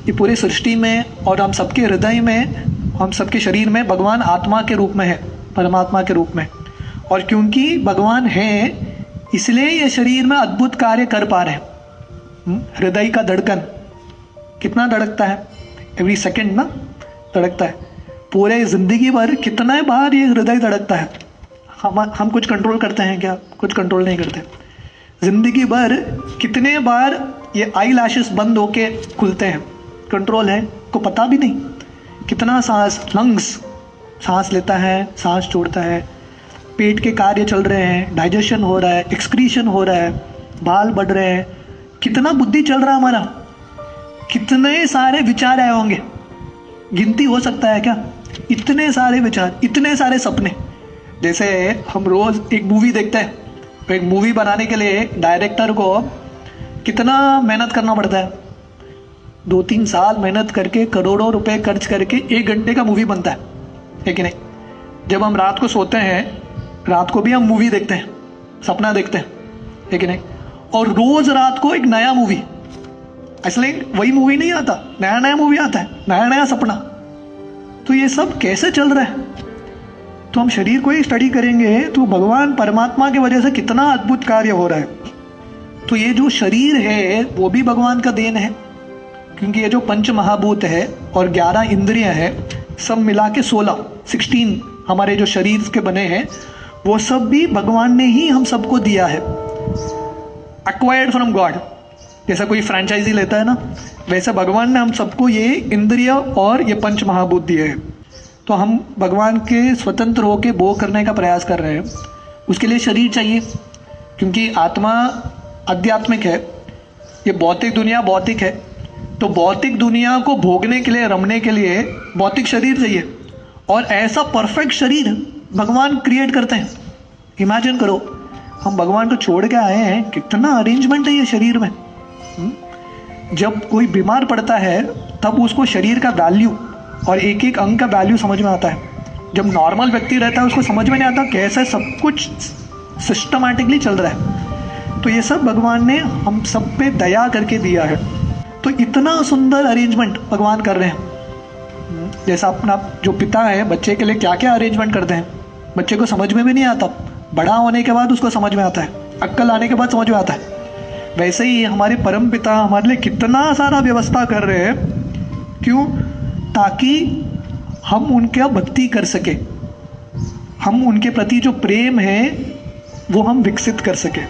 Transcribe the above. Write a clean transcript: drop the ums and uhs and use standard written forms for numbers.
ये पूरे सृष्टि में और हम सबके हृदय में, हम सबके शरीर में भगवान आत्मा के रूप में है, परमात्मा के रूप में। और क्योंकि भगवान है इसलिए ये शरीर में अद्भुत कार्य कर पा रहे हैं। हृदय का धड़कन कितना धड़कता है, एवरी सेकंड ना धड़कता है। पूरे जिंदगी भर कितना बार ये हृदय धड़कता है। हम कुछ कंट्रोल करते हैं क्या? कुछ कंट्रोल नहीं करते। जिंदगी भर कितने बार ये आई लैशेस बंद होके खुलते हैं, कंट्रोल है को पता भी नहीं। कितना सांस, लंग्स सांस लेता है, सांस छोड़ता है, पेट के कार्य चल रहे हैं, डाइजेशन हो रहा है, एक्सक्रीशन हो रहा है, बाल बढ़ रहे हैं, कितना बुद्धि चल रहा है हमारा, कितने सारे विचार आए होंगे, गिनती हो सकता है क्या? इतने सारे विचार, इतने सारे सपने। जैसे हम रोज एक मूवी देखते हैं, तो एक मूवी बनाने के लिए डायरेक्टर को कितना मेहनत करना पड़ता है। 2-3 साल मेहनत करके करोड़ों रुपए खर्च करके 1 घंटे का मूवी बनता है कि नहीं? जब हम रात को सोते हैं, रात को भी हम मूवी देखते हैं, सपना देखते हैं कि नहीं? और रोज रात को एक नया मूवी, इसलिए वही मूवी नहीं आता, नया नया मूवी आता है, नया नया सपना। तो ये सब कैसे चल रहा है? तो हम शरीर को ही स्टडी करेंगे तो भगवान परमात्मा की वजह से कितना अद्भुत कार्य हो रहा है। तो ये जो शरीर है वो भी भगवान का देन है, क्योंकि ये जो पंच महाभूत है और 11 इंद्रियां हैं, सब मिला के 16 हमारे जो शरीर के बने हैं, वो सब भी भगवान ने ही हम सबको दिया है, एक्वायर्ड फ्रॉम गॉड। जैसा कोई फ्रेंचाइजी लेता है ना, वैसे भगवान ने हम सबको ये इंद्रिय और ये पंच महाभूत दिए हैं। तो हम भगवान के स्वतंत्र होकर भोग करने का प्रयास कर रहे हैं। उसके लिए शरीर चाहिए, क्योंकि आत्मा आध्यात्मिक है, ये भौतिक दुनिया भौतिक है। तो भौतिक दुनिया को भोगने के लिए, रमने के लिए भौतिक शरीर चाहिए। और ऐसा परफेक्ट शरीर भगवान क्रिएट करते हैं। इमेजिन करो, हम भगवान को छोड़ के आए हैं, कितना अरेंजमेंट है ये शरीर में। जब कोई बीमार पड़ता है तब उसको शरीर का वैल्यू और एक एक अंग का वैल्यू समझ में आता है। जब नॉर्मल व्यक्ति रहता है उसको समझ में नहीं आता कैसे सब कुछ सिस्टमैटिकली चल रहा है। तो ये सब भगवान ने हम सब पे दया करके दिया है। तो इतना सुंदर अरेंजमेंट भगवान कर रहे हैं। जैसा अपना जो पिता है बच्चे के लिए क्या क्या अरेंजमेंट करते हैं, बच्चे को समझ में भी नहीं आता, बड़ा होने के बाद उसको समझ में आता है, अक्ल आने के बाद समझ में आता है। वैसे ही हमारे परम पिता हमारे लिए कितना सारा व्यवस्था कर रहे हैं। क्यों? ताकि हम उनका भक्ति कर सके, हम उनके प्रति जो प्रेम है वो हम विकसित कर सके।